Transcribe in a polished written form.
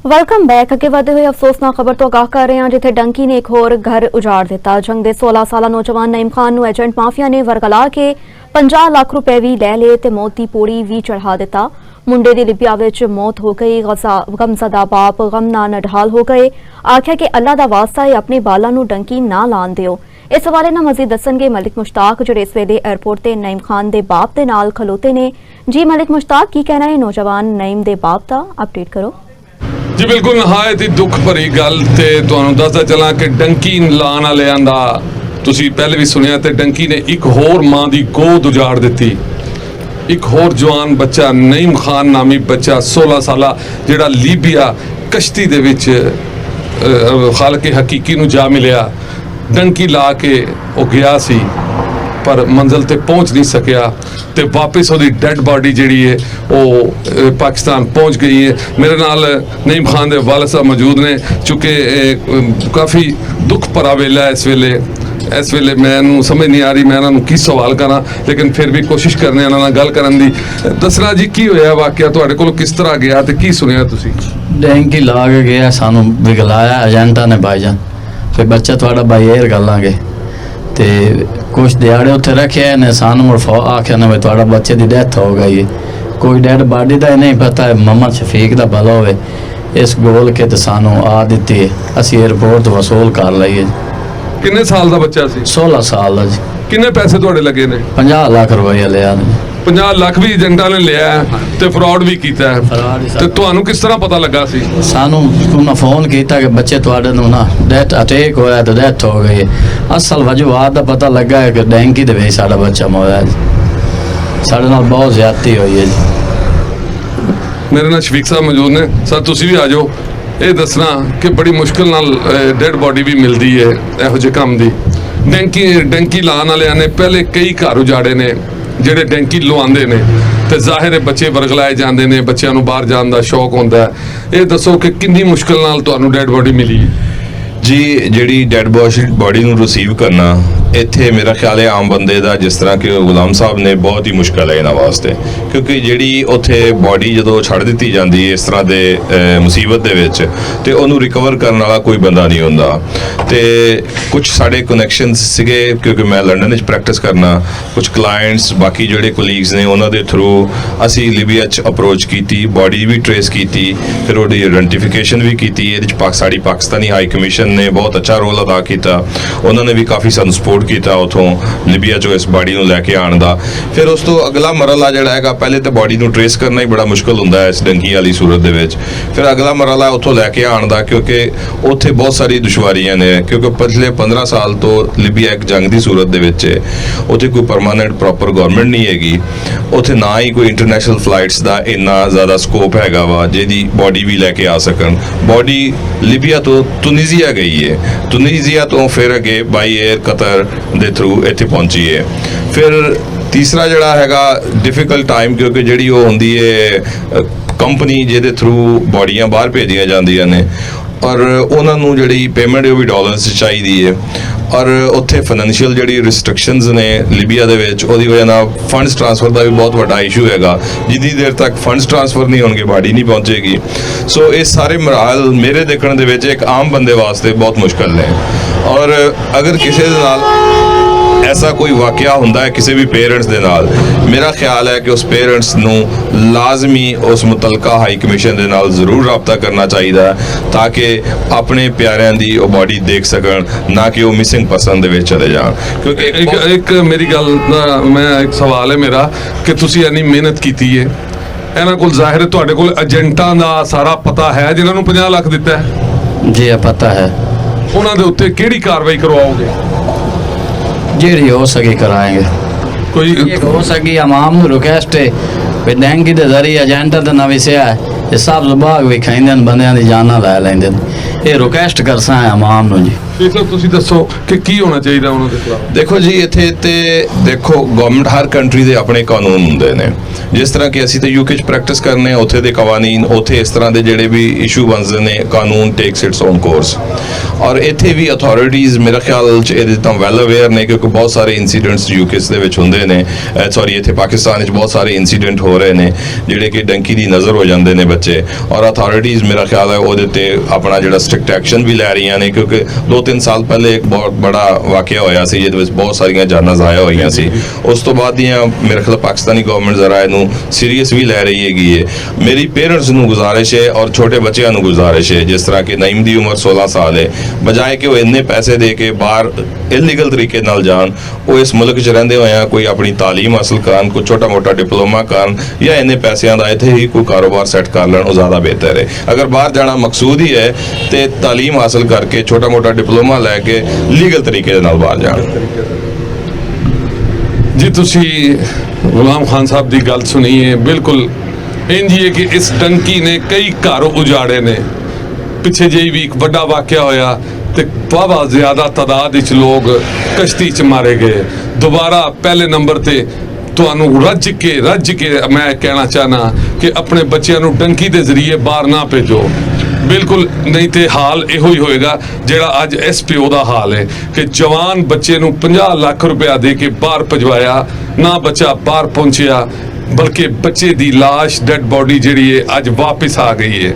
Welcome back. अगे बढ़ते हुए अफसोसनाक खबर तो आगाह कर रहे हैं जिथे डंकी ने एक होर घर उजाड़ दिता। जंग के 16 साला नौजवान नईम खान नूं एजेंट माफिया ने वरगला के 50 लाख रुपए भी लै ले ते मौत की पौड़ी भी चढ़ा दिता। मुंडे की लिबिया विच मौत हो गई। गमजदा बाप गम नाल नढाल हो गए। आख्या कि अल्लाह दा वास्ता है अपने बालां नूं डंकी ना लाण दिओ। इस हवाले नाल मजीद दस्सणगे मलिक मुश्ताक जिहड़े इस वेले एयरपोर्ट ते नईम खान दे बाप दे नाल खलोते ने। जी मलिक मुश्ताक, की कहना है नौजवान नईम दे बाप दा? अपडेट करो जी। बिल्कुल नहायत ही दुख भरी गल ते तुहानूं दसदा चलां कि डंकी लाण वालिआं दा तुसीं पहले भी सुनिया ते डंकी ने एक होर मां दी गोद उजाड़ दित्ती। एक होर जवान बच्चा नईम खान नामी बच्चा 16 साला जिहड़ा लीबिया कश्ती दे विच खालके हकीकी नूं जा मिलिया। डंकी ला के वो गया सी पर मंजिल ते पहुंच नहीं सकिया ते वापस उसकी डैड बॉडी जिहड़ी है वो पाकिस्तान पहुंच गई है। मेरे नाल नईम खान दे वालिद साहब मौजूद ने चूँकि काफ़ी दुख भरा वेला है इस वेले मैं समझ नहीं आ रही मैं इन्होंने की सवाल करा, लेकिन फिर भी कोशिश करने इन्होंने गल करन दी। दसना जी की होया वाकया तुहाडे कोल किस तरह गया ते की सुनिया तुसीं? डैंकी ला के गया सानू विगलाया एजेंटा ने भाईजान, फिर बच्चा थोड़ा भाई एयर गलांगे ते कुछ दिहाड़े उत्थे रखे ने सानू मुड़ आख्या ने थोड़ा बच्चे की डेथ हो गई है। कोई डेड बॉडी का नहीं पता है, मोहम्मद शफीक का भला होवे इस बोल के तो सानू आ दी है। असी एयरपोर्ट वसूल कर लईए। किन्ने साल का बच्चा सी? 16 साल का जी। किन्ने पैसे तुहाडे लगे ने? 50 लाख रुपया लिया ने। 50 लाख भी एजेंटा ने लिया ते फ्रॉड भी किया है ते तुहानू किस तरह पता लगा सी? सानू उन्हें फोन किया कि बच्चे तुहाडे नूं ना डेथ अटैक होया तो डेथ हो गई है। असल वजूहात का पता लगा है कि डैंकी दे विच साडा बच्चा मोया है। साडे नाल बहुत ज्यादती हुई है जी। मेरे नाल शफीक साहब मौजूद ने। सर तुसीं भी आ जाओ। ये दसना कि बड़ी मुश्किल नाल डेड बॉडी भी मिलती है इहो जिहे काम दी। डंकी लाण वालिआं ने पहले कई घर उजाड़े ने ਜਿਹੜੇ ਡੈਂਕੀ ਲਵਾਉਂਦੇ ਨੇ ਤੇ ਜ਼ਾਹਿਰ ਹੈ ਬੱਚੇ ਵਰਗਲਾਏ ਜਾਂਦੇ ਨੇ, ਬੱਚਿਆਂ ਨੂੰ ਬਾਹਰ ਜਾਣ ਦਾ ਸ਼ੌਕ ਹੁੰਦਾ ਹੈ। ਇਹ ਦੱਸੋ ਕਿ ਕਿੰਨੀ ਮੁਸ਼ਕਲ ਨਾਲ ਤੁਹਾਨੂੰ ਡੈਡ ਬੋਡੀ ਮਿਲੀ? जी जी डैड बॉडी ਨੂੰ रिसीव करना ਇੱਥੇ मेरा ख्याल है आम ਬੰਦੇ ਦਾ ਜਿਸ ਤਰ੍ਹਾਂ ਕਿ ਗੁਲਾਮ ਸਾਹਿਬ ਨੇ ਬਹੁਤ ਹੀ ਮੁਸ਼ਕਲ ਹੈ ਇਹਨਾਂ ਵਾਸਤੇ, ਕਿਉਂਕਿ ਜਿਹੜੀ ਉੱਥੇ ਬੋਡੀ ਜਦੋਂ ਛੱਡ ਦਿੱਤੀ ਜਾਂਦੀ ਹੈ ਇਸ ਤਰ੍ਹਾਂ ਦੇ ਮੁਸੀਬਤ ਦੇ ਵਿੱਚ ਤੇ ਉਹਨੂੰ ਰਿਕਵਰ ਕਰਨ ਵਾਲਾ ਕੋਈ ਬੰਦਾ ਨਹੀਂ ਹੁੰਦਾ। ਤੇ ਕੁਝ ਸਾਡੇ ਕਨੈਕਸ਼ਨਸ ਸੀਗੇ ਕਿਉਂਕਿ ਮੈਂ ਲੰਡਨ ਵਿੱਚ ਪ੍ਰੈਕਟਿਸ ਕਰਨਾ, ਕੁਝ ਕਲਾਇੰਟਸ ਬਾਕੀ ਜਿਹੜੇ ਕੋਲੀਗਸ ਨੇ ਉਹਨਾਂ ਦੇ ਥਰੂ ਅਸੀਂ ਲੀਬੀਆ 'ਚ ਅਪਰੋਚ ਕੀਤੀ, ਬੋਡੀ ਵੀ ਟਰੇਸ ਕੀਤੀ, ਫਿਰ ਉਹਦੀ ਆਇਡੈਂਟੀਫਿਕੇਸ਼ਨ ਵੀ ਕੀਤੀ। ਇਹਦੇ 'ਚ ਸਾਡੀ ਪਾਕਿਸਤਾਨੀ ਹਾਈ ਕਮਿਸ਼ਨ ने बहुत अच्छा रोल अदा किया। उन्होंने भी काफ़ी सानू सपोर्ट किया उतों लीबिया चो इस बॉडी को लैके आने का। फिर उस तो अगला मरला जोड़ा है पहले तो बॉडी को ट्रेस करना ही बड़ा मुश्किल होंगे इस डंकी वाली सूरत के। फिर अगला मरला उतों लैके आने का, क्योंकि उत्थे बहुत सारी दुश्वारियां ने, क्योंकि पिछले 15 साल तो लीबिया एक जंग की सूरत के उत्थे कोई परमानेंट प्रॉपर गौरमेंट नहीं हैगी। उत्थे ना ही कोई इंटरनेशनल फ्लाइट्स का इन्ना ज़्यादा स्कोप हैगा वा जिहदी बॉडी भी लैके आ सकन। बॉडी लीबिया तो तुनीजिया गई है, तुनीजिया तो फिर अगे बाई एयर कतर के थ्रू इत्थे पहुंची है। फिर तीसरा जड़ा हैगा डिफिकल्ट टाइम, क्योंकि जिहड़ी वो होंदी है कंपनी जिहदे थ्रू बॉडियां बाहर भेजियां जांदियां ने और उन्होंने जिहड़ी पेमेंट वो भी डॉलर्स चाहिए है। और उत्थे फाइनैंशियल जिहड़ी रिस्ट्रिक्शनस ने लीबिया दे विच ओहदी वजह नाल फंड्स ट्रांसफर का भी बहुत बड़ा इशू हैगा। जितनी देर तक फंड्स ट्रांसफर नहीं होणगे बॉडी नहीं पहुंचेगी। सो ये सारे मराहल मेरे देखने दे विच एक आम बंदे वास्ते बहुत मुश्किल ने। और अगर किसी दे नाल ऐसा कोई वाकया होंदा है किसी भी पेरेंट्स दे नाल, मेरा ख्याल है कि उस पेरेंट्स नूं लाजमी उस मुतलका हाई कमीशन दे नाल जरूर रब्ता करना चाहिए ताकि अपने प्यारिਆਂ ਦੀ ਉਹ बॉडी देख सकन, ना कि वो मिसिंग पर्सन दे विच चले जान। क्योंकि एक मेरी गल मैं एक सवाल है मेरा कि तुसीं इन्नी मेहनत कीती है, ਇਹਨਾਂ ਕੋਲ ਜ਼ਾਹਿਰ ਹੈ ਤੁਹਾਡੇ ਕੋਲ ਏਜੰਟਾਂ ਦਾ ਸਾਰਾ ਪਤਾ ਹੈ ਜਿਨ੍ਹਾਂ ਨੂੰ 50 ਲੱਖ ਦਿੱਤਾ ਹੈ? जी पता है। ਉਹਨਾਂ ਦੇ ਉੱਤੇ ਕਿਹੜੀ ਕਾਰਵਾਈ ਕਰਵਾਓਗੇ? जी हो सके कराएंगे। कोई हो सकी आवाम नूं रिक्वेस्ट है डैंकी के जरिए एजेंटा तो ना विसया है ये सब जबाग भी खाइंदे बंदियां दी जाना लै लैंदे। ये रिक्वेस्ट करसा है आवाम नूं जी। ਸਰ ਤੁਸੀਂ ਦੱਸੋ ਕਿ ਕੀ ਹੋਣਾ ਚਾਹੀਦਾ ਉਹਨਾਂ ਦੇ ਖਿਲਾਫ? ਦੇਖੋ ਜੀ, ਇੱਥੇ ਤੇ ਦੇਖੋ ਗਵਰਨਮੈਂਟ ਹਰ ਕੰਟਰੀ ਦੇ ਆਪਣੇ ਕਾਨੂੰਨ ਹੁੰਦੇ ਨੇ। ਜਿਸ ਤਰ੍ਹਾਂ ਕਿ ਅਸੀਂ ਤੇ ਯੂਕੇ 'ਚ ਪ੍ਰੈਕਟਿਸ ਕਰਨੇ, ਉੱਥੇ ਦੇ ਕਾਨੂੰਨ, ਉੱਥੇ ਇਸ ਤਰ੍ਹਾਂ ਦੇ ਜਿਹੜੇ ਵੀ ਇਸ਼ੂ ਬਣਦੇ ਨੇ, ਕਾਨੂੰਨ ਟੇਕਸ ਇਟਸ ਓਨ ਕੋਰਸ। ਔਰ ਇੱਥੇ ਵੀ ਅਥਾਰਟੀਜ਼ ਮੇਰੇ ਖਿਆਲ 'ਚ ਇਹਦੇ ਤਾਂ ਵੈਲ ਅਵੇਅਰ ਨੇ, ਕਿਉਂਕਿ ਬਹੁਤ ਸਾਰੇ ਇਨਸੀਡੈਂਟਸ ਯੂਕੇ ਦੇ ਵਿੱਚ ਹੁੰਦੇ ਨੇ, ਸੌਰੀ ਇੱਥੇ ਪਾਕਿਸਤਾਨ ਵਿੱਚ ਬਹੁਤ ਸਾਰੇ ਇਨਸੀਡੈਂਟ ਹੋ ਰਹੇ ਨੇ ਜਿਹੜੇ ਕਿ ਡੰਕੀ ਦੀ ਨਜ਼ਰ ਹੋ ਜਾਂਦੇ ਨੇ ਬੱਚੇ। ਔਰ ਅਥਾਰਟੀਜ਼ ਮੇਰਾ ਖਿਆਲ ਹੈ ਉਹਦੇ ਤੇ ਆਪਣਾ ਜਿਹੜਾ ਸਟ੍ਰਿਕਟ ਐਕਸ਼ਨ ਵੀ ਲੈ ਰਹੀਆਂ ਨੇ, ਕਿਉਂਕਿ 2-3 ਸਾਲ ਪਹਿਲੇ ਇੱਕ ਬਹੁਤ ਬੜਾ ਵਾਕਿਆ ਹੋਇਆ ਸੀ ਜਿਹਦੇ ਵਿੱਚ ਬਹੁਤ ਸਾਰੀਆਂ ਜਾਨਾਂ ਜ਼ਾਇਆ ਹੋਈਆਂ ਸੀ। ਉਸ ਤੋਂ ਬਾਅਦ ਦੀਆਂ ਮੇਰੇ ਖਿਆਲ ਪਾਕਿਸਤਾਨੀ ਗਵਰਨਮੈਂਟ ਜ਼ਰਾ ਇਹਨੂੰ ਸੀਰੀਅਸ ਵੀ ਲੈ ਰਹੀ ਹੈਗੀ ਹੈ। ਮੇਰੀ ਪੇਰੈਂਟਸ ਨੂੰ ਗੁਜ਼ਾਰਿਸ਼ ਹੈ ਔਰ ਛੋਟੇ ਬੱਚਿਆਂ ਨੂੰ ਗੁਜ਼ਾਰਿਸ਼ ਹੈ, ਜਿਸ ਤਰ੍ਹਾਂ ਕਿ ਨਈਮ ਦੀ ਉਮਰ 16 ਸਾਲ ਹੈ, ਬਜਾਏ ਕਿ ਉਹ ਇੰਨੇ ਪੈਸੇ ਦੇ ਕੇ ਬਾਹਰ ਇਲੀਗਲ ਤਰੀਕੇ ਨਾਲ ਜਾਣ, ਉਹ ਇਸ ਮੁਲਕ 'ਚ ਰਹਿੰਦੇ ਹੋਇਆ ਕੋਈ ਆਪਣੀ ਤਾਲੀਮ ਹਾਸਲ ਕਰਨ, ਕੋਈ ਛੋਟਾ ਮੋਟਾ ਡਿਪਲੋਮਾ ਕਰਨ, ਜਾਂ ਇੰਨੇ ਪੈਸਿਆਂ ਦਾ ਇੱਥੇ ਹੀ ਕੋਈ ਕਾਰੋਬਾਰ ਸੈੱਟ ਕਰ ਲੈਣ, ਉਹ ਜ਼ਿਆਦਾ ਬਿਹਤਰ ਹੈ। ਅਗਰ ਬਾਹਰ ਜਾਣਾ ਮਕਸੂਦ ਹੀ ਹੈ ਤੇ ਤਾਲੀਮ ਹਾਸਲ ਕਰਕੇ ਛੋਟਾ ਮੋਟਾ ਡਿਪਲੋਮਾ ਲੈ ਕੇ ਲੀਗਲ ਤਰੀਕੇ ਦੇ ਨਾਲ ਬਾਹਰ ਜਾਣ। ਜੀ ਤੁਸੀਂ ਗੁਲਾਮ ਖਾਨ ਸਾਹਿਬ ਦੀ ਗੱਲ ਸੁਣੀ ਹੈ, ਬਿਲਕੁਲ ਇੰਝ ਹੀ ਹੈ ਕਿ ਇਸ ਡੰਕੀ ਨੇ ਕਈ ਘਰ ਉਜਾੜੇ ਨੇ। ਪਿੱਛੇ ਜਿਹੀ ਵੀ ਇੱਕ ਵੱਡਾ ਵਾਕਿਆ ਹੋਇਆ ਤੇ ਵਾਹਵਾ ਜ਼ਿਆਦਾ ਤਾਦਾਦ ਵਿੱਚ ਲੋਕ ਕਸ਼ਤੀ 'ਚ ਮਾਰੇ ਗਏ। ਦੁਬਾਰਾ ਪਹਿਲੇ ਨੰਬਰ ਤੇ ਤੁਹਾਨੂੰ ਰੱਜ ਕੇ ਮੈਂ ਕਹਿਣਾ ਚਾਹਨਾ ਕਿ ਆਪਣੇ ਬੱਚਿਆਂ ਨੂੰ ਡੰਕੀ ਦੇ ਜ਼ਰੀਏ ਬਾਹਰ ਨਾ ਭੇਜੋ, ਬਿਲਕੁਲ ਨਹੀਂ ਤੇ ਹਾਲ ਇਹੋ ਹੀ ਹੋਏਗਾ ਜਿਹੜਾ ਅੱਜ ਇਸ ਪਿਓ ਦਾ ਹਾਲ ਹੈ ਕਿ ਜਵਾਨ ਬੱਚੇ ਨੂੰ 50 ਲੱਖ ਰੁਪਇਆ ਦੇ ਕੇ ਬਾਹਰ ਭਜਵਾਇਆ, ਨਾ ਬੱਚਾ ਬਾਹਰ ਪਹੁੰਚਿਆ, ਬਲਕਿ ਬੱਚੇ ਦੀ ਲਾਸ਼, ਡੈਡ ਬੋਡੀ ਜਿਹੜੀ ਹੈ ਅੱਜ ਵਾਪਿਸ ਆ ਗਈ ਹੈ।